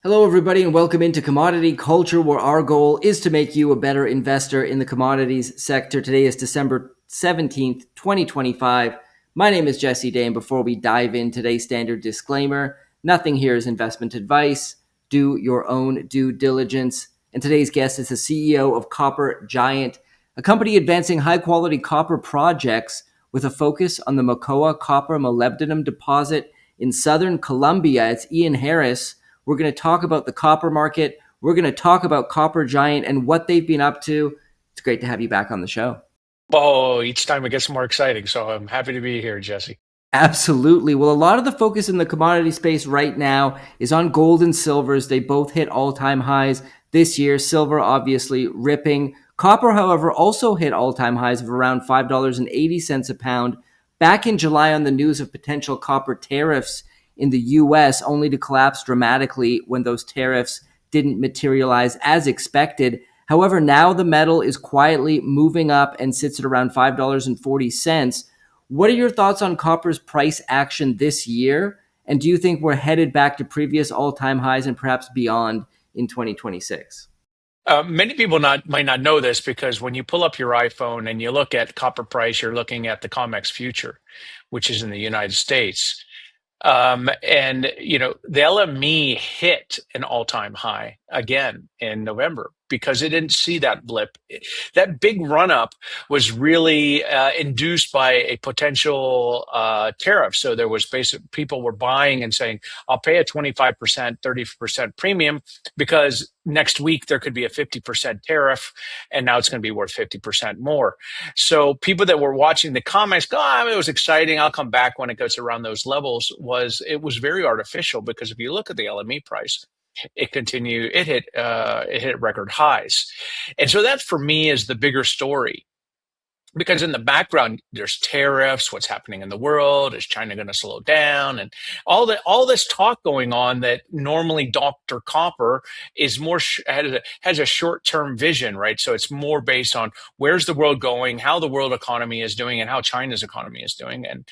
Hello, everybody, and welcome into Commodity Culture, where our goal is to make you a better investor in the commodities sector. Today is December 17th, 2025. My name is Jesse Day, and before we dive in, today's standard disclaimer: nothing here is investment advice. Do your own due diligence. And today's guest is the CEO of Copper Giant, a company advancing high-quality copper projects with a focus on the Mocoa copper molybdenum deposit in southern Colombia. It's Ian Harris. We're going to talk about the copper market. We're going to talk about Copper Giant and what they've been up to. It's great to have you back on the show. Oh, each time it gets more exciting. So I'm happy to be here, Jesse. Absolutely. Well, a lot of the focus in the commodity space right now is on gold and silvers. They both hit all-time highs this year. Silver obviously ripping. Copper, however, also hit all-time highs of around $5.80 a pound back in July on the news of potential copper tariffs in the US, only to collapse dramatically when those tariffs didn't materialize as expected. However, now the metal is quietly moving up and sits at around $5.40. What are your thoughts on copper's price action this year? And do you think we're headed back to previous all-time highs and perhaps beyond in 2026? Many people might not know this because when you pull up your iPhone and you look at copper price, you're looking at the COMEX future, which is in the United States. The LME hit an all-time high again in November because it didn't see that blip. That big run-up was really induced by a potential tariff. So there was basic people were buying and saying, "I'll pay a 25%, 30% premium because next week there could be a 50% tariff, and now it's going to be worth 50% more." So people that were watching the comics go, it was exciting. I'll come back when it goes around those levels. It was very artificial because if you look at the LME price, it hit record highs. And so that for me is the bigger story because in the background there's tariffs, what's happening in the world, is China going to slow down, and all this talk going on that normally Dr. Copper is more has a short-term vision, right? So it's more based on where's the world going, how the world economy is doing, and how China's economy is doing, and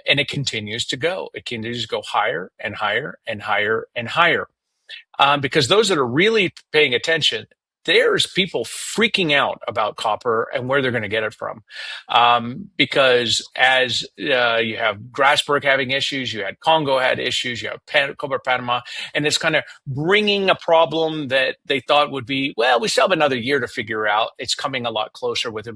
it continues to go. It continues to go higher and higher and higher and higher, because those that are really paying attention, there's people freaking out about copper and where they're going to get it from. Because as you have Grasberg having issues, you had Congo had issues, you have Cobre Panama, and it's kind of bringing a problem that they thought would be, well, we still have another year to figure out. It's coming a lot closer with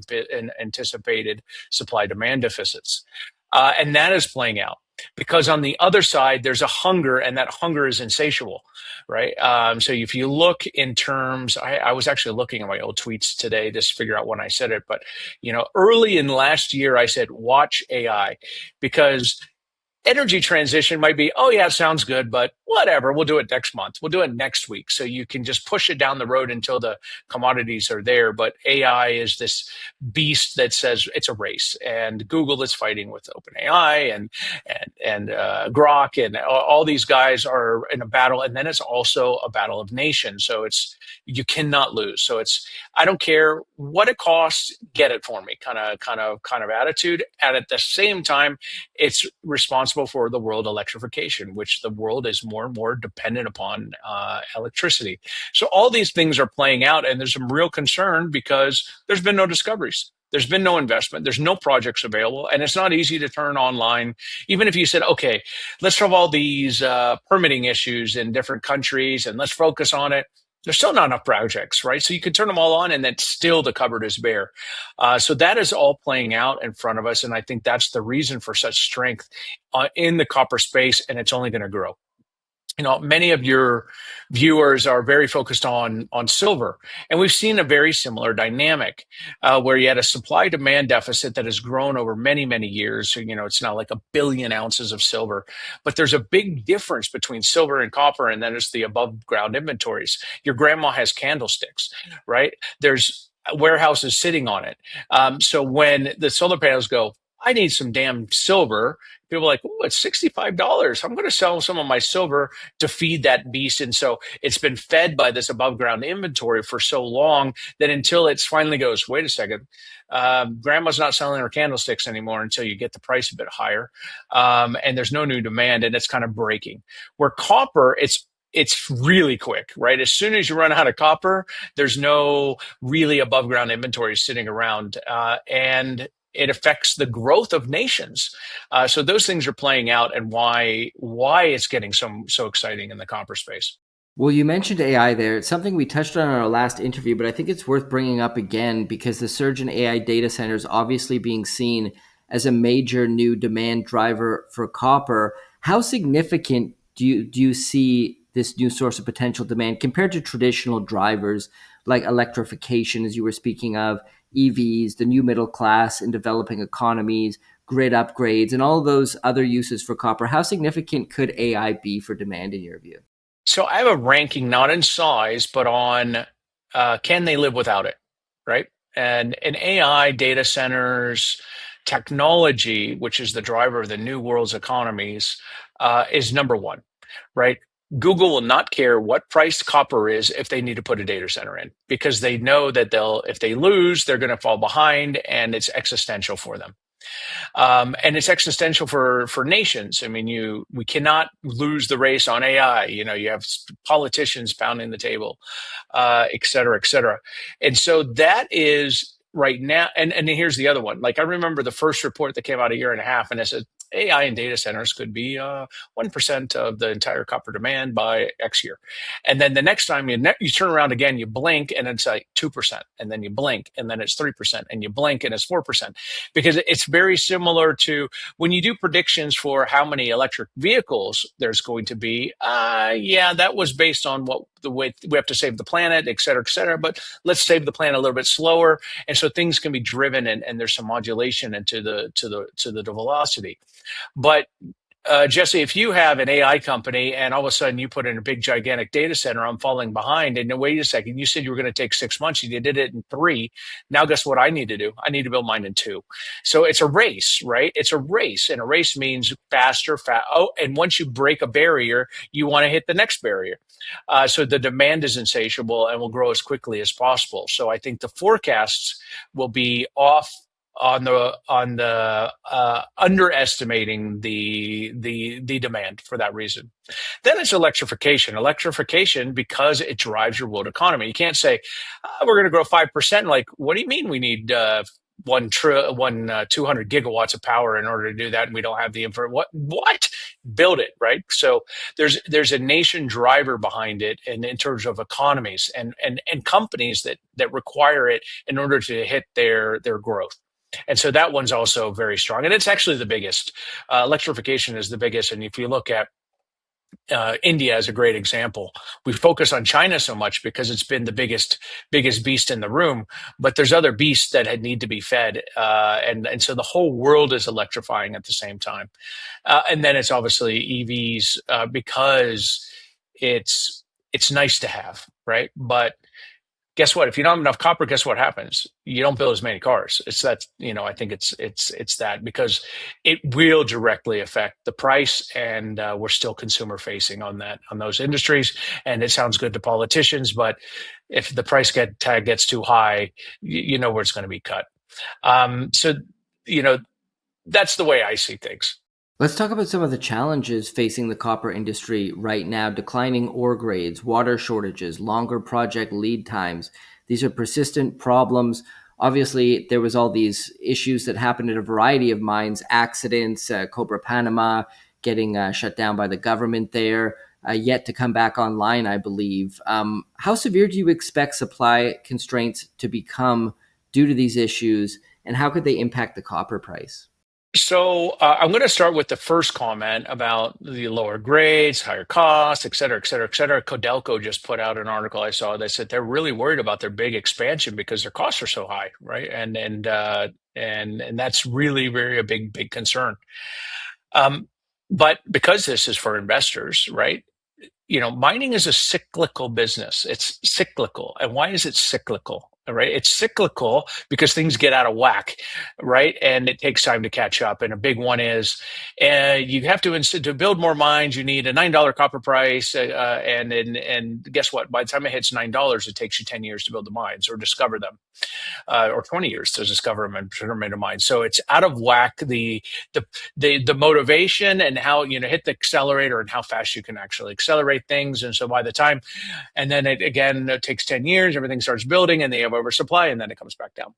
anticipated supply demand deficits. And that is playing out because on the other side, there's a hunger, and that hunger is insatiable, right? So if you look in terms, I was actually looking at my old tweets today just to figure out when I said it, but early in last year, I said, watch AI, because energy transition might be, oh yeah, it sounds good, but whatever, we'll do it next month. We'll do it next week. So you can just push it down the road until the commodities are there. But AI is this beast that says it's a race, and Google is fighting with OpenAI and Grok, and all these guys are in a battle. And then it's also a battle of nations. So you cannot lose. So I don't care what it costs, get it for me, kind of attitude. And at the same time, it's responsible for the world electrification, which the world is more and more dependent upon electricity. So all these things are playing out, and there's some real concern because there's been no discoveries. There's been no investment. There's no projects available, and it's not easy to turn online. Even if you said, okay, let's solve all these permitting issues in different countries and let's focus on it, there's still not enough projects, right? So you could turn them all on and then still the cupboard is bare. So that is all playing out in front of us. And I think that's the reason for such strength in the copper space, and it's only going to grow. Many of your viewers are very focused on silver, and we've seen a very similar dynamic where you had a supply demand deficit that has grown over many, many years. So, it's now like 1 billion ounces of silver, but there's a big difference between silver and copper, and then it's the above ground inventories. Your grandma has candlesticks, right? There's warehouses sitting on it. So when the solar panels go, I need some damn silver. People are like, oh, it's $65. I'm going to sell some of my silver to feed that beast. And so it's been fed by this above ground inventory for so long that until it finally goes, wait a second, grandma's not selling her candlesticks anymore until you get the price a bit higher. And there's no new demand, and it's kind of breaking. Where copper, it's it's really quick, right? As soon as you run out of copper, there's no really above ground inventory sitting around, and it affects the growth of nations. So those things are playing out, and why it's getting so exciting in the copper space. Well, you mentioned AI there. It's something we touched on in our last interview, but I think it's worth bringing up again because the surge in AI data centers obviously being seen as a major new demand driver for copper. How significant do you see this new source of potential demand compared to traditional drivers like electrification, as you were speaking of, EVs, the new middle class in developing economies, grid upgrades, and all of those other uses for copper? How significant could AI be for demand in your view? So I have a ranking not in size, but on can they live without it, right? And AI data centers technology, which is the driver of the new world's economies, is number one, right? Google will not care what price copper is if they need to put a data center in because they know that if they lose, they're going to fall behind and it's existential for them. And it's existential for nations. I mean, we cannot lose the race on AI. You know, you have politicians pounding the table, et cetera, et cetera. And so that is right now. And here's the other one. Like I remember the first report that came out a year and a half, and it said AI and data centers could be 1% of the entire copper demand by X year. And then the next time you turn around again, you blink and it's like 2%. And then you blink and then it's 3%. And you blink and it's 4%. Because it's very similar to when you do predictions for how many electric vehicles there's going to be. Yeah, that was based on what the way we have to save the planet, et cetera, et cetera. But let's save the planet a little bit slower. And so things can be driven and there's some modulation into the velocity. But Jesse, if you have an AI company and all of a sudden you put in a big gigantic data center, I'm falling behind. And wait a second, you said you were going to take 6 months. You did it in 3. Now, guess what I need to do? I need to build mine in 2. So it's a race, right? It's a race, and a race means faster, Oh, and once you break a barrier, you want to hit the next barrier. So the demand is insatiable and will grow as quickly as possible. So I think the forecasts will be off on the underestimating the demand for that reason. Then it's electrification. Electrification because it drives your world economy. You can't say we're going to grow 5%. Like, what do you mean we need 200 gigawatts of power in order to do that, and we don't have the infra? What? Build it, right? So there's a nation driver behind it, and in terms of economies and companies that require it in order to hit their growth. And so that one's also very strong. And it's actually the biggest. Electrification is the biggest. And if you look at India as a great example, we focus on China so much because it's been the biggest beast in the room. But there's other beasts that need to be fed. And so the whole world is electrifying at the same time. And then it's obviously EVs because it's nice to have, right? But guess what? If you don't have enough copper, guess what happens? You don't build as many cars. It's that, I think it's that because it will directly affect the price, and we're still consumer facing on those industries. And it sounds good to politicians, but if the price tag gets too high, you know where it's going to be cut. So that's the way I see things. Let's talk about some of the challenges facing the copper industry right now. Declining ore grades, water shortages, longer project lead times. These are persistent problems. Obviously, there was all these issues that happened at a variety of mines, accidents, Cobra Panama getting shut down by the government there, yet to come back online, I believe. How severe do you expect supply constraints to become due to these issues, and how could they impact the copper price? So I'm going to start with the first comment about the lower grades, higher costs, et cetera, et cetera, et cetera. Codelco just put out an article I saw that said they're really worried about their big expansion because their costs are so high, right? And that's really, very a big concern. But because this is for investors, right? Mining is a cyclical business. It's cyclical. And why is it cyclical? right? It's cyclical because things get out of whack, right? And it takes time to catch up. And a big one is you have to build more mines. You need a $9 copper price, and guess what? By the time it hits $9, it takes you 10 years to build the mines or discover them, or 20 years to discover them and turn them into mines. So it's out of whack, the motivation and how, hit the accelerator and how fast you can actually accelerate things. And so by the time, and then it takes 10 years, everything starts building and they have oversupply and then it comes back down.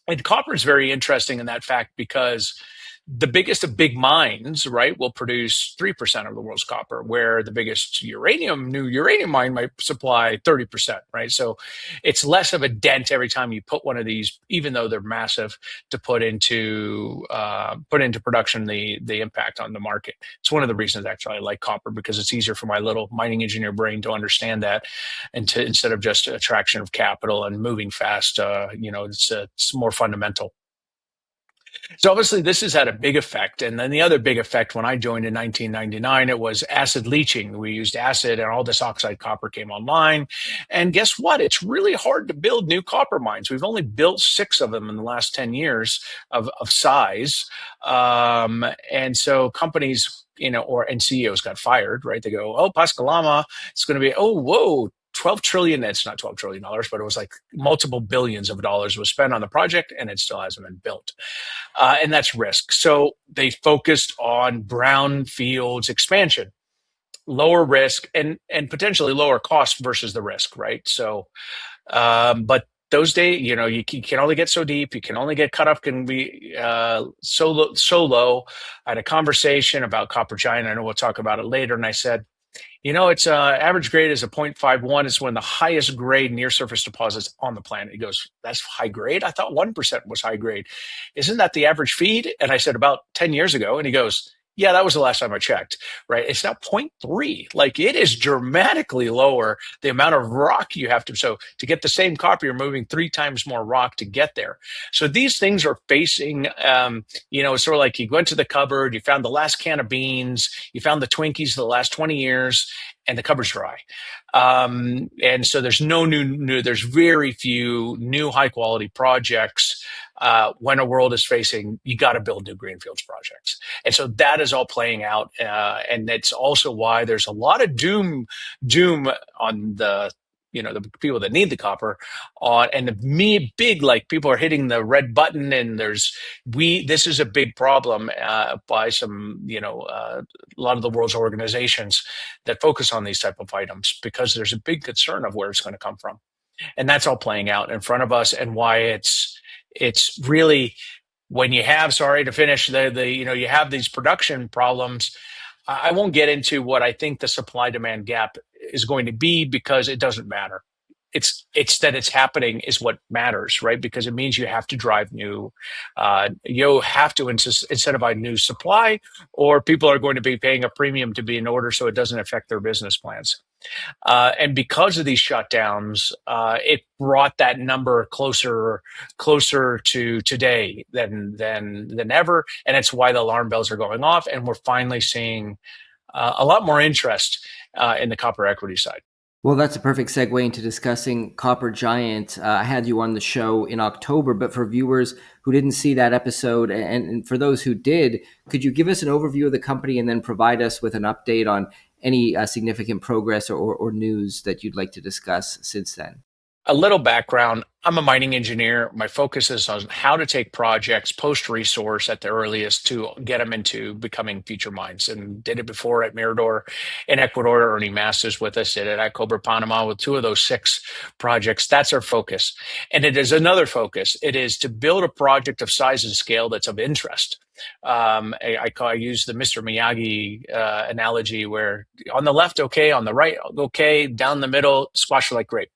And copper is very interesting in that fact because the biggest of big mines, right, will produce 3% of the world's copper, where the biggest new uranium mine might supply 30%, right? So it's less of a dent every time you put one of these, even though they're massive, to put into production, the impact on the market. It's one of the reasons actually I like copper, because it's easier for my little mining engineer brain to understand that, and instead of just attraction of capital and moving fast, it's more fundamental. So obviously this has had a big effect. And then the other big effect when I joined in 1999, it was acid leaching. We used acid and all this oxide copper came online. And guess what? It's really hard to build new copper mines. We've only built 6 of them in the last 10 years of size. And so companies, and CEOs got fired, right? They go, oh, Pascalama, it's going to be, oh, whoa, 12 trillion. It's not $12 trillion, but it was like multiple billions of dollars was spent on the project and it still hasn't been built. And that's risk. So they focused on brownfields expansion, lower risk and potentially lower cost versus the risk, right? So, but those days, you can only get so deep. You can only get cut off can be so low. I had a conversation about Copper Giant. I know we'll talk about it later. And I said, it's average grade is a 0.51. It's one of the highest grade near surface deposits on the planet. He goes, that's high grade? I thought 1% was high grade. Isn't that the average feed? And I said, about 10 years ago. And he goes, yeah, that was the last time I checked, right? It's now 0.3. Like, it is dramatically lower, the amount of rock you have to. So to get the same copper, you're moving 3 times more rock to get there. So these things are facing, sort of like you went to the cupboard, you found the last can of beans, you found the Twinkies the last 20 years, and the cupboard's dry. And so there's there's very few new high quality projects. When a world is facing, you got to build new greenfields projects. And so that is all playing out. And that's also why there's a lot of doom on the people that need the copper and people are hitting the red button, and this is a big problem by some, a lot of the world's organizations that focus on these type of items, because there's a big concern of where it's going to come from. And that's all playing out in front of us, and why it's really, when you have, sorry to finish, you have these production problems. I won't get into what I think the supply demand gap is going to be, because it doesn't matter. It's that it's happening is what matters, right? Because it means you have to drive you have to incentivize new supply, or people are going to be paying a premium to be in order, so it doesn't affect their business plans. And because of these shutdowns, it brought that number closer to today than ever, and it's why the alarm bells are going off, and we're finally seeing a lot more interest in the copper equity side. Well, that's a perfect segue into discussing Copper Giant. I had you on the show in October, but for viewers who didn't see that episode, and for those who did, could you give us an overview of the company and then provide us with an update on any significant progress or news that you'd like to discuss since then? A little background. I'm a mining engineer. My focus is on how to take projects post-resource at the earliest to get them into becoming future mines, and did it before at Mirador in Ecuador, earning masters with us, did it at Cobre Panama with 2 of those 6 projects. That's our focus. And it is another focus. It is to build a project of size and scale that's of interest. I use the Mr. Miyagi analogy, where on the left, okay, on the right, okay, down the middle, squash like grape.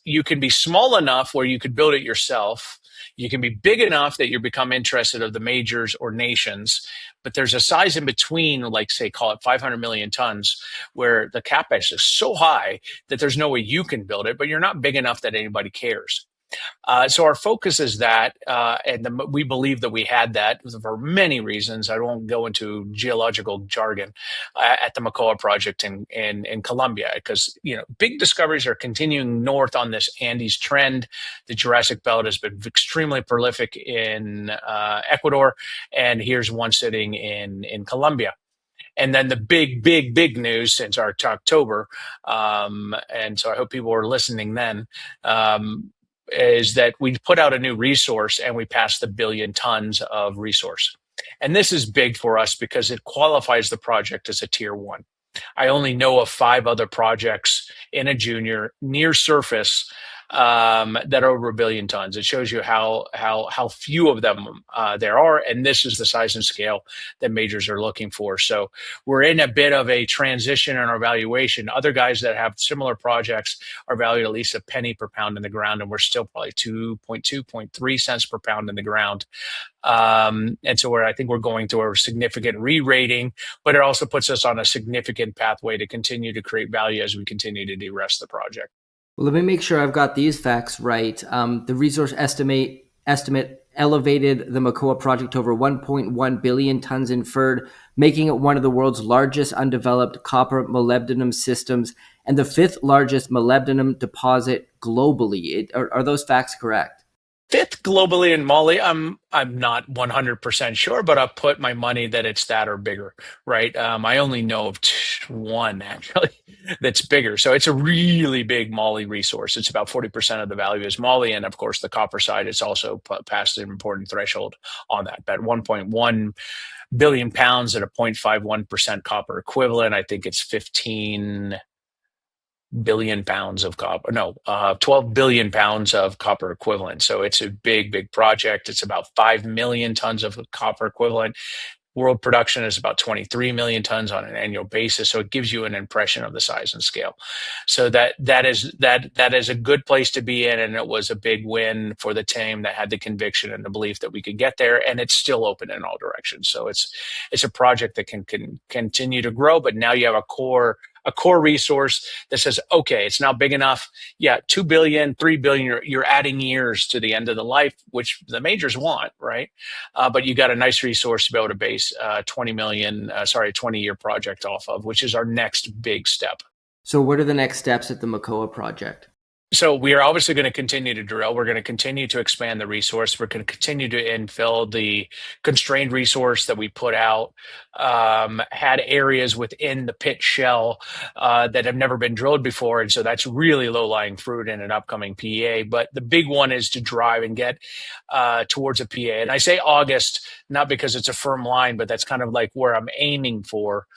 You can be small enough where you could build it yourself. You can be big enough that you become interested of the majors or nations, but there's a size in between, like say, call it 500 million tons, where the CAPEX is so high that there's no way you can build it, but you're not big enough that anybody cares. So our focus is that, we believe that we had that for many reasons. I won't go into geological jargon at the Mocoa project in Colombia, because big discoveries are continuing north on this Andes trend. The Jurassic Belt has been extremely prolific in Ecuador, and here's one sitting in Colombia. And then the big news since our October, and so I hope people were listening then, is that we put out a new resource and we passed the billion tons of resource. And this is big for us because it qualifies the project as a tier one. I only know of 5 other projects in a junior near surface that are over a billion tons. It shows you how few of them there are, and this is the size and scale that majors are looking for. So we're in a bit of a transition in our valuation. Other guys that have similar projects are valued at least a penny per pound in the ground, and we're still probably 2.3 cents per pound in the ground. And so I think we're going through a significant re-rating, but it also puts us on a significant pathway to continue to create value as we continue to de-risk the project. Well, let me make sure I've got these facts right. The resource estimate elevated the Mocoa project to over 1.1 billion tons inferred, making it one of the world's largest undeveloped copper molybdenum systems and the 5th largest molybdenum deposit globally. Are those facts correct? 5th globally in moly. I'm not 100% sure, but I'll put my money that it's that or bigger, right? I only know of one actually that's bigger. So it's a really big moly resource. It's about 40% of the value is moly, and of course the copper side is also past an important threshold on that. But 1.1 billion pounds at a 0.51% copper equivalent. I think it's 15 billion pounds of copper. No, 12 billion pounds of copper equivalent. So it's a big project. It's about 5 million tons of copper equivalent. World production is about 23 million tons on an annual basis. So it gives you an impression of the size and scale. So that is a good place to be in. And it was a big win for the team that had the conviction and the belief that we could get there. And it's still open in all directions. So it's a project that can continue to grow, but now you have a core resource that says, okay, it's now big enough. Yeah, 2 billion, 3 billion, you're adding years to the end of the life, which the majors want, right? But you got a nice resource to be able to base 20-year project off of, which is our next big step. So what are the next steps at the Mocoa project? So we are obviously going to continue to drill. We're going to continue to expand the resource. We're going to continue to infill the constrained resource that we put out. Had areas within the pit shell that have never been drilled before, and so that's really low-lying fruit in an upcoming PEA. But the big one is to drive and get towards a PEA. And I say August, not because it's a firm line, but that's kind of like where I'm aiming for.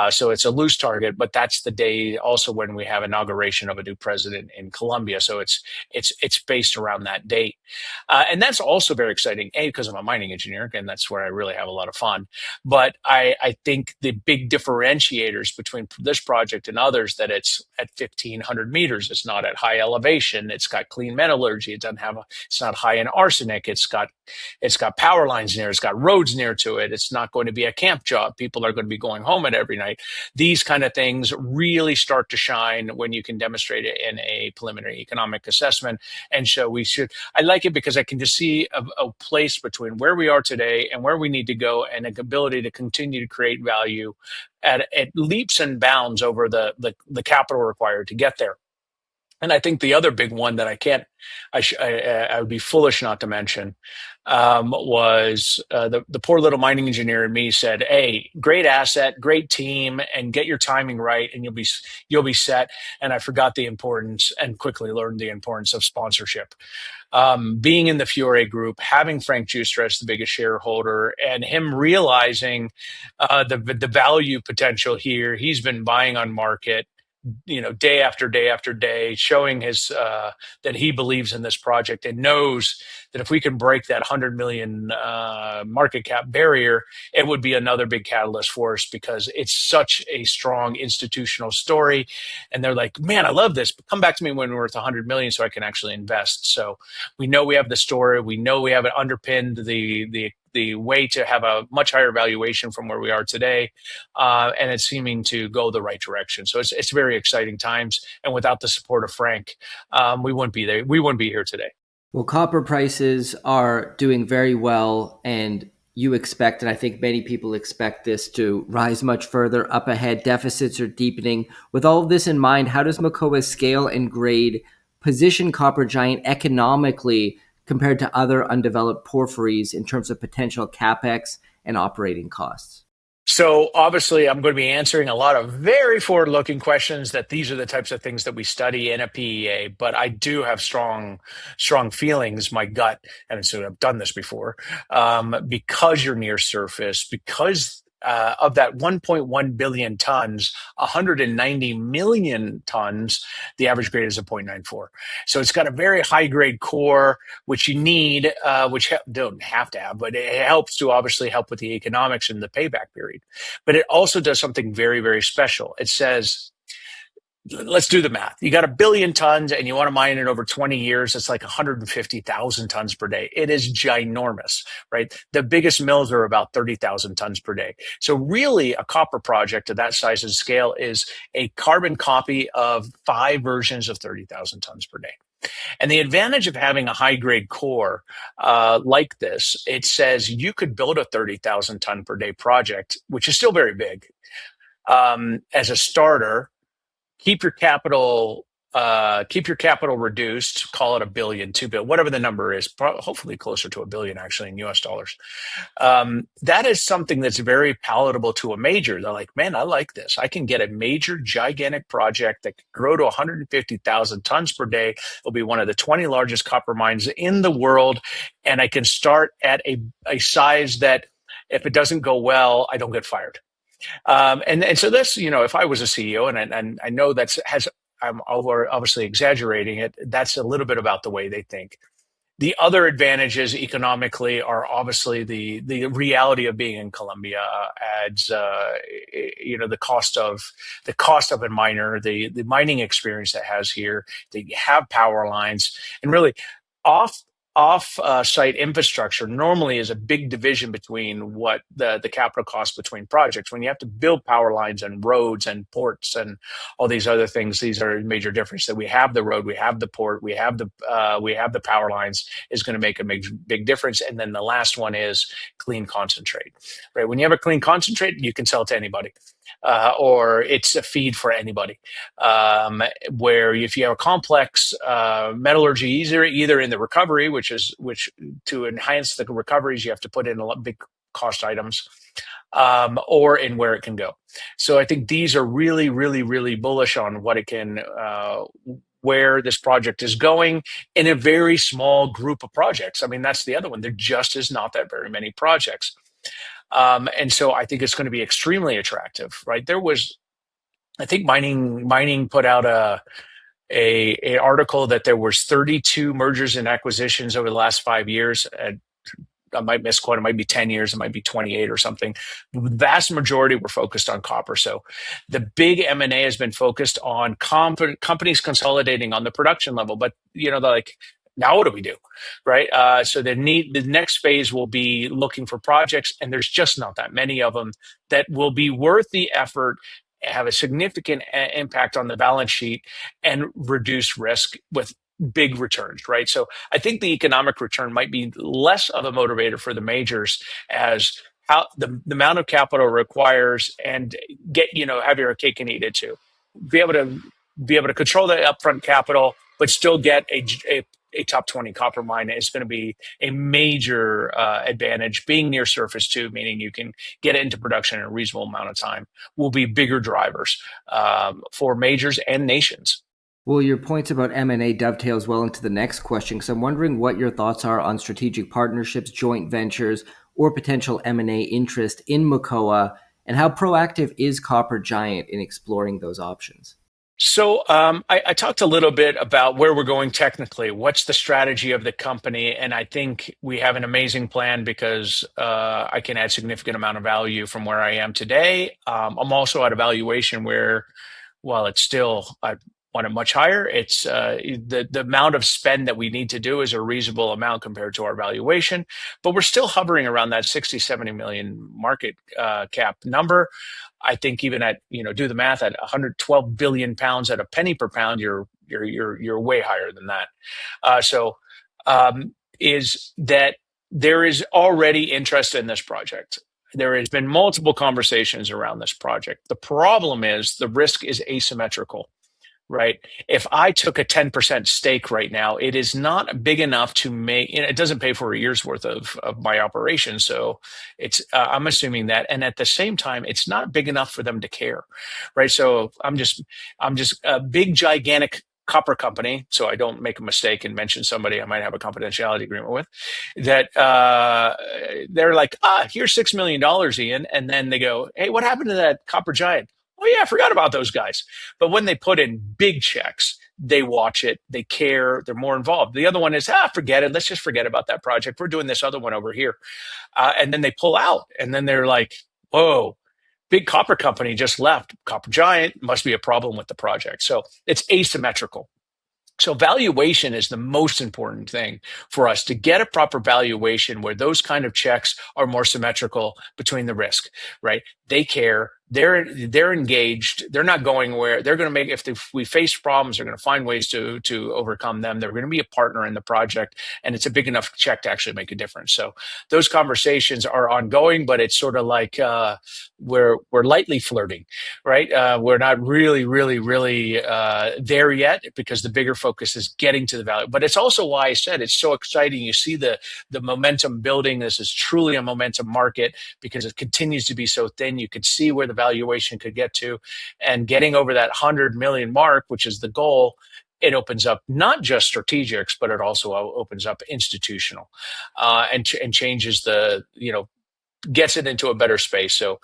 So it's a loose target, but that's the day also when we have inauguration of a new president in Colombia. So it's based around that date. And that's also very exciting, because I'm a mining engineer, and that's where I really have a lot of fun. But I think the big differentiators between this project and others, that it's at 1,500 meters, it's not at high elevation, it's got clean metallurgy, it's not high in arsenic, it's got power lines near, it's got roads near to it, it's not going to be a camp job, people are going to be going home at every night. These kind of things really start to shine when you can demonstrate it in a preliminary economic assessment. And so I like it because I can just see a place between where we are today and where we need to go, and an ability to continue to create value at leaps and bounds over the capital required to get there. And I think the other big one that I would be foolish not to mention was the poor little mining engineer in me said, "Hey, great asset, great team, and get your timing right, and you'll be set." And I forgot the importance, and quickly learned the importance of sponsorship. Being in the Fiore group, having Frank Giustra as the biggest shareholder, and him realizing the value potential here. He's been buying on market, day after day after day, showing that he believes in this project and knows that if we can break that 100 million market cap barrier, it would be another big catalyst for us, because it's such a strong institutional story. And they're like, "Man, I love this, but come back to me when we're worth 100 million so I can actually invest." So we know we have the story. We know we have it underpinned the way to have a much higher valuation from where we are today, and it's seeming to go the right direction. So it's very exciting times, and without the support of Frank, we wouldn't be there. We wouldn't be here today. Well, copper prices are doing very well, and you expect, and I think many people expect this to rise much further up ahead. Deficits are deepening. With all of this in mind, how does Mocoa's scale and grade position Copper Giant economically compared to other undeveloped porphyries in terms of potential capex and operating costs? So obviously, I'm going to be answering a lot of very forward-looking questions. That these are the types of things that we study in a PEA. But I do have strong feelings. My gut, and so I've done this before, because you're near surface, because. Of that 1.1 billion tons, 190 million tons, the average grade is a 0.94. So it's got a very high grade core, which you need, don't have to have, but it helps to obviously help with the economics and the payback period. But it also does something very, very special. It says, let's do the math. You got a billion tons and you want to mine it over 20 years. It's like 150,000 tons per day. It is ginormous, right? The biggest mills are about 30,000 tons per day. So really a copper project of that size and scale is a carbon copy of 5 versions of 30,000 tons per day. And the advantage of having a high grade core like this, it says you could build a 30,000 ton per day project, which is still very big, as a starter. Keep your capital reduced. Call it a billion, 2 billion, whatever the number is. Hopefully closer to a billion, actually, in U.S. dollars. That is something that's very palatable to a major. They're like, man, I like this. I can get a major, gigantic project that can grow to 150,000 tons per day. It'll be one of the 20 largest copper mines in the world, and I can start at a size that, if it doesn't go well, I don't get fired. And so this, if I was a CEO, and I know I'm obviously exaggerating it, that's a little bit about the way they think. The other advantages economically are obviously the reality of being in Colombia adds, the cost of a miner, the mining experience it has here. They have power lines, and really off site infrastructure normally is a big division between what the capital cost between projects. When you have to build power lines and roads and ports and all these other things, these are a major difference. That we have the road, we have the port, we have the power lines is going to make a big difference. And then the last one is clean concentrate. Right? When you have a clean concentrate, you can sell to anybody. Or it's a feed for anybody. Where if you have a complex metallurgy, either in the recovery, which to enhance the recoveries, you have to put in a lot big cost items, or in where it can go. So I think these are really, really, really bullish on what it can. Where this project is going in a very small group of projects. I mean, that's the other one. There just is not that very many projects. And so I think it's going to be extremely attractive, right? I think mining put out a article that there was 32 mergers and acquisitions over the last 5 years. I might misquote. It might be 10 years. It might be 28 or something. The vast majority were focused on copper. So the big M&A has been focused on companies consolidating on the production level. But, they're like, now what do we do, right? So the next phase will be looking for projects, and there's just not that many of them that will be worth the effort, have a significant impact on the balance sheet, and reduce risk with big returns, right? So I think the economic return might be less of a motivator for the majors, as how the amount of capital requires, and have your cake and eat it too. Be able to control the upfront capital, but still get a top 20 copper mine is going to be a major advantage. Being near surface too, meaning you can get it into production in a reasonable amount of time, will be bigger drivers for majors and nations. Well, your points about M&A dovetails well into the next question, because I'm wondering what your thoughts are on strategic partnerships, joint ventures, or potential M&A interest in Mocoa, and how proactive is Copper Giant in exploring those options? So I talked a little bit about where we're going technically. What's the strategy of the company? And I think we have an amazing plan, because I can add significant amount of value from where I am today. I'm also at a valuation where, while it's still, I want it much higher, it's the amount of spend that we need to do is a reasonable amount compared to our valuation. But we're still hovering around that 60, 70 million market cap number. I think even at, do the math, at 112 billion pounds at a penny per pound, you're way higher than that. So is that there is already interest in this project. There has been multiple conversations around this project. The problem is the risk is asymmetrical, right? If I took a 10% stake right now, it is not big enough to make, it doesn't pay for a year's worth of my operation. So it's, I'm assuming that. And at the same time, it's not big enough for them to care, right? So I'm just a big, gigantic copper company. So I don't make a mistake and mention somebody I might have a confidentiality agreement with that, they're like, here's $6 million, Ian. And then they go, hey, what happened to that copper giant? Oh yeah, I forgot about those guys. But when they put in big checks, they watch it, they care, they're more involved. The other one is, forget it. Let's just forget about that project. We're doing this other one over here. And then they pull out and then they're like, whoa, big copper company just left. Copper giant must be a problem with the project. So it's asymmetrical. So valuation is the most important thing for us to get a proper valuation where those kind of checks are more symmetrical between the risk, right? They care. They're engaged. They're not going where they're going to make, if we face problems, they're going to find ways to overcome them. They're going to be a partner in the project, and it's a big enough check to actually make a difference. So those conversations are ongoing, but it's sort of like we're lightly flirting, right? We're not really there yet because the bigger focus is getting to the value. But it's also why I said it's so exciting. You see the momentum building. This is truly a momentum market because it continues to be so thin. You could see where the valuation could get to, and getting over that 100 million mark, which is the goal, it opens up not just strategics, but it also opens up institutional, and changes the, gets it into a better space. So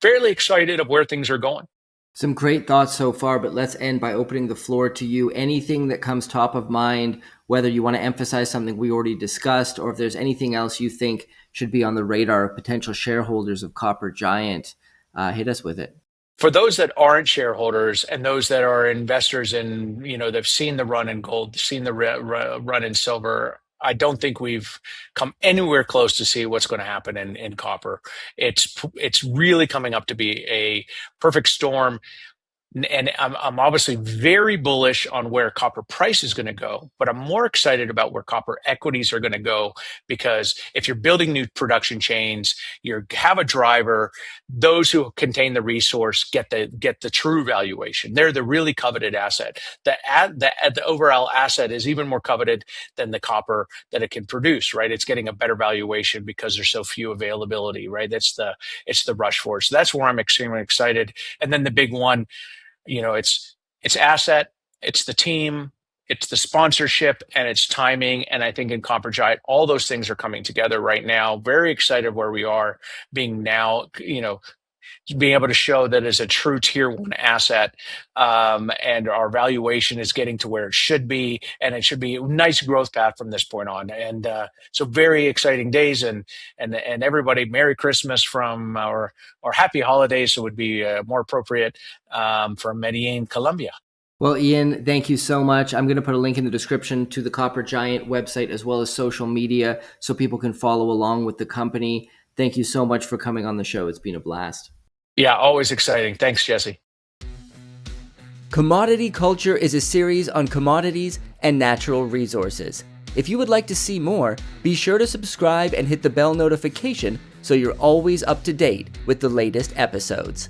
fairly excited of where things are going. Some great thoughts so far, but let's end by opening the floor to you. Anything that comes top of mind, whether you want to emphasize something we already discussed, or if there's anything else you think should be on the radar of potential shareholders of Copper Giant, hit us with it. For those that aren't shareholders and those that are investors in, they've seen the run in gold, seen the run in silver, I don't think we've come anywhere close to see what's going to happen in copper. It's really coming up to be a perfect storm. And I'm obviously very bullish on where copper price is going to go, but I'm more excited about where copper equities are going to go, because if you're building new production chains, you have a driver, those who contain the resource get the true valuation. They're the really coveted asset. The overall asset is even more coveted than the copper that it can produce, right? It's getting a better valuation because there's so few availability, right? It's the rush for it. So that's where I'm extremely excited. And then the big one, it's asset, it's the team, it's the sponsorship, and it's timing. And I think in Copper Giant, all those things are coming together right now. Very excited where we are being now, being able to show that as a true tier one asset, and our valuation is getting to where it should be, and it should be a nice growth path from this point on. And so very exciting days, and everybody, Merry Christmas from or Happy Holidays, so would be more appropriate, from Medellin, Colombia. Well, Ian, thank you so much. I'm going to put a link in the description to the Copper Giant website as well as social media so people can follow along with the company. Thank you so much for coming on the show. It's been a blast. Yeah, always exciting. Thanks, Jesse. Commodity Culture is a series on commodities and natural resources. If you would like to see more, be sure to subscribe and hit the bell notification so you're always up to date with the latest episodes.